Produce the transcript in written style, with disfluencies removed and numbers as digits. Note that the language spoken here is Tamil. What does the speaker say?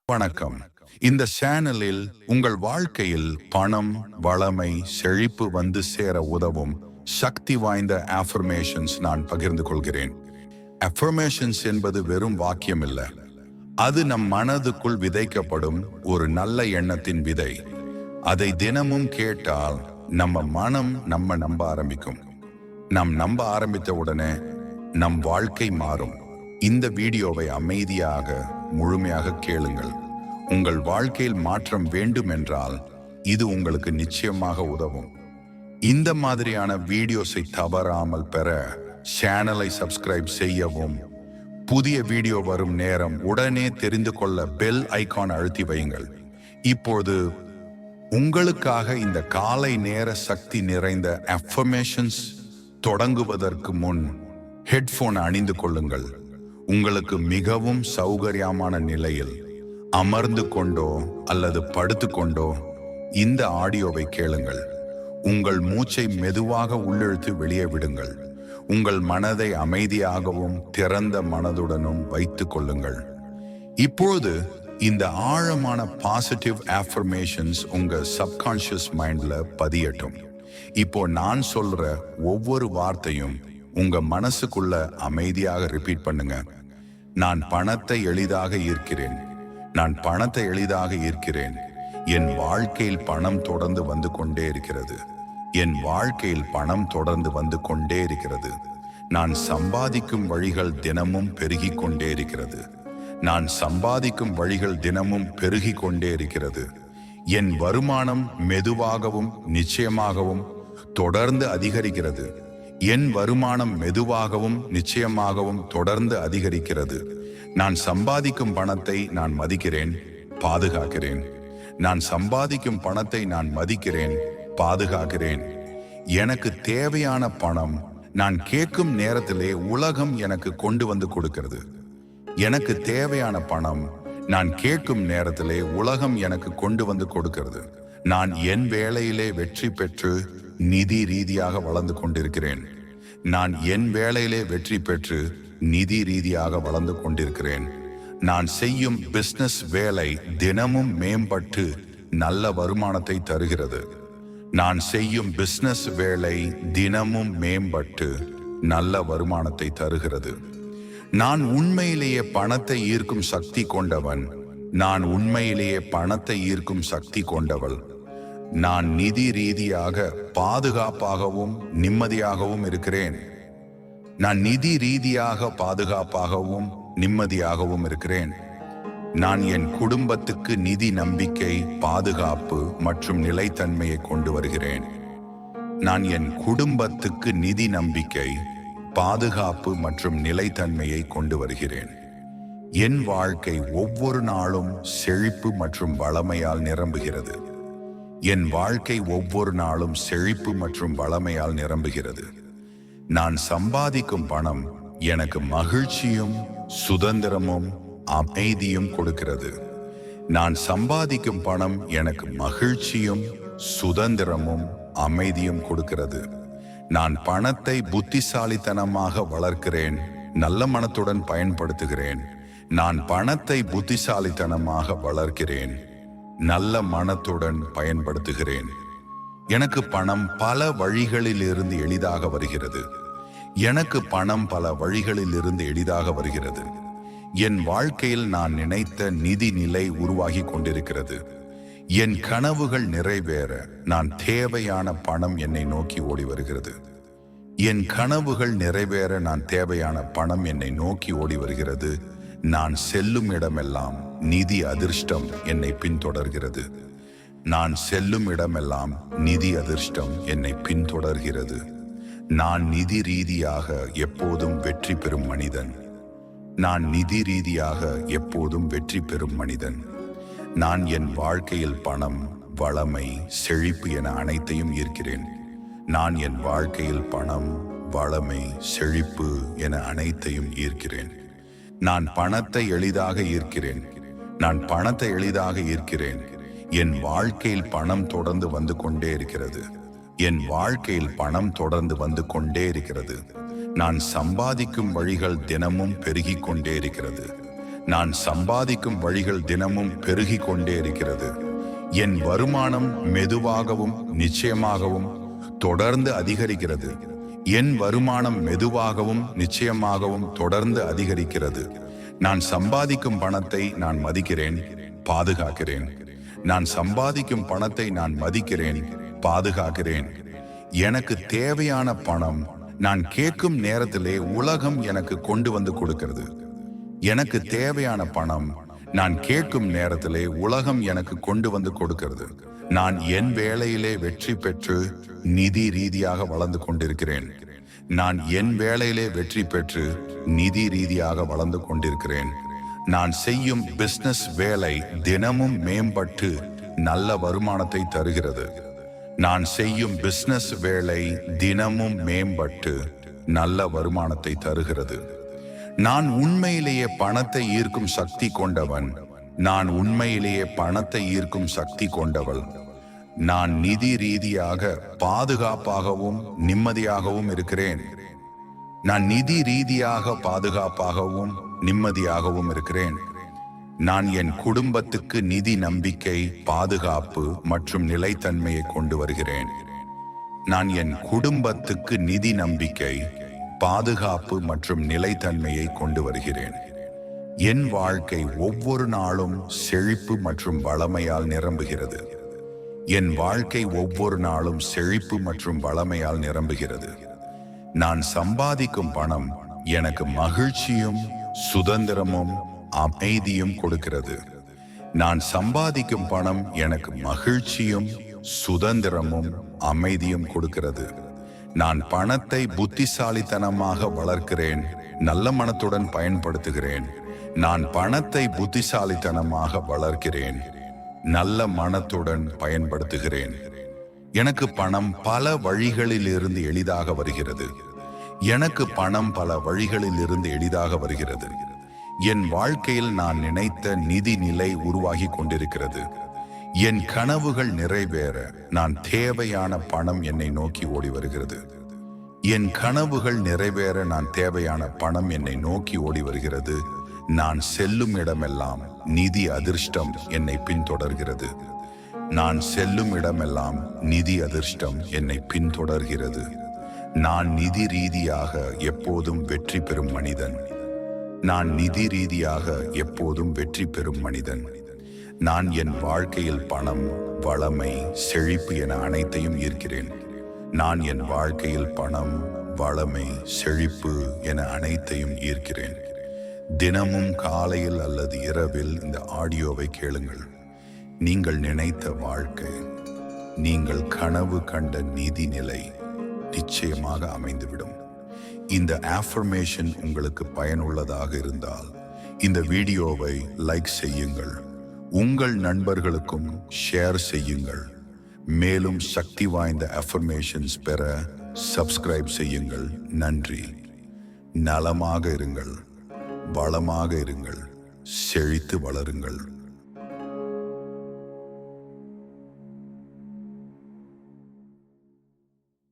வணக்கம். இந்த சேனலில் உங்கள் வாழ்க்கையில் பணம், வளமை, செழிப்பு வந்து சேர உதவும் சக்தி வாய்ந்த அஃபர்மேஷன்ஸ் நான் பகிர்ந்து கொள்கிறேன். அஃபர்மேஷன்ஸ் என்பது வெறும் வாக்கியம் இல்ல. அது நம் மனதுக்குள் விதைக்கப்படும் ஒரு நல்ல எண்ணத்தின் விதை. அதை தினமும் கேட்டால் நம்ம மனம் நம்ப ஆரம்பிக்கும். நம்ப ஆரம்பித்த உடனே நம் வாழ்க்கை மாறும். இந்த வீடியோவை அமைதியாக முழுமையாக கேளுங்கள். உங்கள் வாழ்க்கையில் மாற்றம் வேண்டும் என்றால் இது உங்களுக்கு நிச்சயமாக உதவும். இந்த மாதிரியான வீடியோஸை தவறாமல் பெற சேனலை சப்ஸ்கிரைப் செய்யவும், புதிய வீடியோ வரும் நேரம் உடனே தெரிந்து கொள்ள பெல் ஐகான் அழுத்தி வையுங்கள். இப்போது உங்களுக்காக இந்த காலை நேர சக்தி நிறைந்த அஃபர்மேஷன்ஸ் தொடங்குவதற்கு முன் ஹெட்போன் அணிந்து கொள்ளுங்கள். உங்களுக்கு மிகவும் சௌகரியமான நிலையில் அமர்ந்து கொண்டோ அல்லது படுத்து கொண்டோ இந்த ஆடியோவை கேளுங்கள். உங்கள் மூச்சை மெதுவாக உள்ளிழுத்து வெளியே விடுங்கள். உங்கள் மனதை அமைதியாகவும் திறந்த மனதுடனும் வைத்துக் கொள்ளுங்கள். இப்பொழுது இந்த ஆழமான பாசிட்டிவ் அஃபர்மேஷன்ஸ் உங்க சப்கான்ஷியஸ் மைண்ட்ல பதியட்டும். இப்போ நான் சொல்ற ஒவ்வொரு வார்த்தையும் உங்க மனசுக்குள்ள அமைதியாக ரிப்பீட் பண்ணுங்க. நான் பணத்தை எளிதாக ஈர்க்கிறேன். நான் பணத்தை எளிதாக ஈர்க்கிறேன். என் வாழ்க்கையில் பணம் தொடர்ந்து வந்து கொண்டே இருக்கிறது. என் வாழ்க்கையில் பணம் தொடர்ந்து வந்து கொண்டே இருக்கிறது. நான் சம்பாதிக்கும் வழிகள் தினமும் பெருகி கொண்டே இருக்கிறது. நான் சம்பாதிக்கும் வழிகள் தினமும் பெருகி கொண்டே இருக்கிறது. என் வருமானம் மெதுவாகவும் நிச்சயமாகவும் தொடர்ந்து அதிகரிக்கிறது. என் வருமானம் மெதுவாகவும் நிச்சயமாகவும் தொடர்ந்து அதிகரிக்கிறது. நான் சம்பாதிக்கும் பணத்தை நான் மதிக்கிறேன், பாதுகாக்கிறேன். நான் சம்பாதிக்கும் பணத்தை நான் மதிக்கிறேன், பாதுகாக்கிறேன். எனக்கு தேவையான பணம் நான் கேட்கும் நேரத்திலே உலகம் எனக்கு கொண்டு வந்து கொடுக்கிறது. எனக்கு தேவையான பணம் நான் கேட்கும் நேரத்திலே உலகம் எனக்கு கொண்டு வந்து கொடுக்கிறது. நான் என் வேலையிலே வெற்றி பெற்று நிதி ரீதியாக வளர்ந்து கொண்டிருக்கிறேன். நான் என் வேலையிலே வெற்றி பெற்று நிதி ரீதியாக வளர்ந்து கொண்டிருக்கிறேன். நான் செய்யும் பிசினஸ் வேலை தினமும் மேம்பட்டு நல்ல வருமானத்தை தருகிறது. நான் செய்யும் பிசினஸ் வேலை தினமும் மேம்பட்டு நல்ல வருமானத்தை தருகிறது. நான் உண்மையிலேயே பணத்தை ஈர்க்கும் சக்தி கொண்டவன். நான் உண்மையிலேயே பணத்தை ஈர்க்கும் சக்தி கொண்டவள். நான் நிதி ரீதியாக பாதுகாப்பாகவும் நிம்மதியாகவும் இருக்கிறேன். நான் நிதி ரீதியாக பாதுகாப்பாகவும் நிம்மதியாகவும் இருக்கிறேன். நான் என் குடும்பத்துக்கு நிதி நம்பிக்கை, பாதுகாப்பு மற்றும் நிலைத்தன்மையை கொண்டு வருகிறேன். நான் என் குடும்பத்துக்கு நிதி நம்பிக்கை, பாதுகாப்பு மற்றும் நிலைத்தன்மையை கொண்டு வருகிறேன். என் வாழ்க்கை ஒவ்வொரு நாளும் செழிப்பு மற்றும் வளமையால் நிரம்புகிறது. என் வாழ்க்கை ஒவ்வொரு நாளும் செழிப்பு மற்றும் வளமையால் நிரம்புகிறது. நான் சம்பாதிக்கும் பணம் எனக்கு மகிழ்ச்சியும் சுதந்திரமும் அமைதியும் கொடுக்கிறது. நான் சம்பாதிக்கும் பணம் எனக்கு மகிழ்ச்சியும் சுதந்திரமும் அமைதியும் கொடுக்கிறது. நான் பணத்தை புத்திசாலித்தனமாக வளர்க்கிறேன், நல்ல மனத்துடன் பயன்படுத்துகிறேன். நான் பணத்தை புத்திசாலித்தனமாக வளர்க்கிறேன், நல்ல மனத்துடன் பயன்படுத்துகிறேன். எனக்கு பணம் பல வழிகளில் இருந்து எளிதாக வருகிறது. எனக்கு பணம் பல வழிகளில் இருந்து எளிதாக வருகிறது. என் வாழ்க்கையில் நான் நினைத்த நிதி நிலை உருவாகி கொண்டிருக்கிறது. என் கனவுகள் நிறைவேற நான் தேவையான பணம் என்னை நோக்கி ஓடி வருகிறது. என் கனவுகள் நிறைவேற நான் தேவையான பணம் என்னை நோக்கி ஓடி வருகிறது. நான் செல்லும் இடமெல்லாம் நிதி அதிர்ஷ்டம் என்னை பின்தொடர்கிறது. நான் செல்லும் இடமெல்லாம் நிதி அதிர்ஷ்டம் என்னை பின்தொடர்கிறது. நான் நிதி ரீதியாக எப்போதும் வெற்றி பெறும் மனிதன். நான் நிதி ரீதியாக எப்போதும் வெற்றி பெறும் மனிதன். நான் என் வாழ்க்கையில் பணம், வளமை, செழிப்பு என அனைத்தையும் ஈர்க்கிறேன். நான் என் வாழ்க்கையில் பணம், வளமை, செழிப்பு என அனைத்தையும் ஈர்க்கிறேன். நான் பணத்தை எளிதாக ஈர்க்கிறேன். நான் பணத்தை எளிதாக ஈர்க்கிறேன். என் வாழ்க்கையில் பணம் தொடர்ந்து வந்து கொண்டே இருக்கிறது. என் வாழ்க்கையில் பணம் தொடர்ந்து வந்து கொண்டே இருக்கிறது. நான் சம்பாதிக்கும் வழிகள் தினமும் பெருகிக் கொண்டே இருக்கிறது. நான் சம்பாதிக்கும் வழிகள் தினமும் பெருகிக் கொண்டே இருக்கிறது. என் வருமானம் மெதுவாகவும் நிச்சயமாகவும் தொடர்ந்து அதிகரிக்கிறது. என் வருமானம் மெதுவாகவும் நிச்சயமாகவும் தொடர்ந்து அதிகரிக்கிறது. நான் சம்பாதிக்கும் பணத்தை நான் மதிக்கிறேன், பாதுகாக்கிறேன். நான் சம்பாதிக்கும் பணத்தை நான் மதிக்கிறேன், பாதுகாக்கிறேன். எனக்கு தேவையான பணம் நான் கேட்கும் நேரத்திலே உலகம் எனக்கு கொண்டு வந்து கொடுக்கிறது. எனக்கு தேவையான பணம் நான் கேட்கும் நேரத்திலே உலகம் எனக்கு கொண்டு வந்து கொடுக்கிறது. நான் என் வேலையிலே வெற்றி பெற்று நிதி ரீதியாக வளர்ந்து கொண்டிருக்கிறேன். நான் என் வேலையிலே வெற்றி பெற்று நிதி ரீதியாக வளர்ந்து கொண்டிருக்கிறேன். நான் செய்யும் பிசினஸ் வேலை தினமும் மேம்பட்டு நல்ல வருமானத்தை தருகிறது. நான் செய்யும் பிசினஸ் வேலை தினமும் மேம்பட்டு நல்ல வருமானத்தை தருகிறது. நான் உண்மையிலேயே பணத்தை ஈர்க்கும் சக்தி கொண்டவன். நான் உண்மையிலேயே பணத்தை ஈர்க்கும் சக்தி கொண்டவள். நான் நிதி ரீதியாக பாதுகாப்பாகவும் நிம்மதியாகவும் இருக்கிறேன். நான் நிதி ரீதியாக பாதுகாப்பாகவும் நிம்மதியாகவும் இருக்கிறேன். நான் என் குடும்பத்துக்கு நிதி நம்பிக்கை, பாதுகாப்பு மற்றும் நிலைத்தன்மையை கொண்டு வருகிறேன். நான் என் குடும்பத்துக்கு நிதி நம்பிக்கை, பாதுகாப்பு மற்றும் நிலைத்தன்மையை கொண்டு வருகிறேன். என் வாழ்க்கை ஒவ்வொரு நாளும் செழிப்பு மற்றும் வளமையால் நிரம்புகிறது. என் வாழ்க்கை ஒவ்வொரு நாளும் செழிப்பு மற்றும் வளமையால் நிரம்புகிறது. நான் சம்பாதிக்கும் பணம் எனக்கு மகிழ்ச்சியும் சுதந்திரமும் அமைதியும் கொடுக்கிறது. நான் சம்பாதிக்கும் பணம் எனக்கு மகிழ்ச்சியும் சுதந்திரமும் அமைதியும் கொடுக்கிறது. நான் பணத்தை புத்திசாலித்தனமாக வளர்க்கிறேன், நல்ல மனத்துடன் பயன்படுத்துகிறேன். நான் பணத்தை புத்திசாலித்தனமாக வளர்க்கிறேன், நல்ல மனத்துடன் பயன்படுத்துகிறேன். எனக்கு பணம் பல வழிகளில் இருந்து எளிதாக வருகிறது. எனக்கு பணம் பல வழிகளில் இருந்து எளிதாக வருகிறது. என் வாழ்க்கையில் நான் நினைத்த நிதி நிலை உருவாகி கொண்டிருக்கிறது. என் கனவுகள் நிறைவேற நான் தேவையான பணம் என்னை நோக்கி ஓடி வருகிறது. என் கனவுகள் நிறைவேற நான் தேவையான பணம் என்னை நோக்கி ஓடி வருகிறது. நான் செல்லும் இடமெல்லாம் நிதி அதிர்ஷ்டம் என்னை பின்தொடர்கிறது. நான் செல்லும் இடமெல்லாம் நிதி அதிர்ஷ்டம் என்னை பின்தொடர்கிறது. நான் நிதி ரீதியாக எப்போதும் வெற்றி பெறும் மனிதன். நான் நிதி ரீதியாக எப்போதும் வெற்றி பெறும் மனிதன். நான் என் வாழ்க்கையில் பணம், வளமை, செழிப்பு என அனைத்தையும் ஈர்க்கிறேன். நான் என் வாழ்க்கையில் பணம், வளமை, செழிப்பு என அனைத்தையும் ஈர்க்கிறேன். தினமும் காலையில் அல்லது இரவில் இந்த ஆடியோவை கேளுங்கள். நீங்கள் நினைத்த வாழ்க்கை, நீங்கள் கனவு கண்ட நிதி நிலை நிச்சயமாக அமைந்துவிடும். இந்த ஆஃபர்மேஷன் உங்களுக்கு பயனுள்ளதாக இருந்தால் இந்த வீடியோவை லைக் செய்யுங்கள். உங்கள் நண்பர்களுக்கும் ஷேர் செய்யுங்கள். மேலும் சக்தி வாய்ந்த அஃபர்மேஷன்ஸ் பெற சப்ஸ்கிரைப் செய்யுங்கள். நன்றி. நலமாக இருங்கள், வளமாக இருங்கள், செழித்து வளருங்கள்.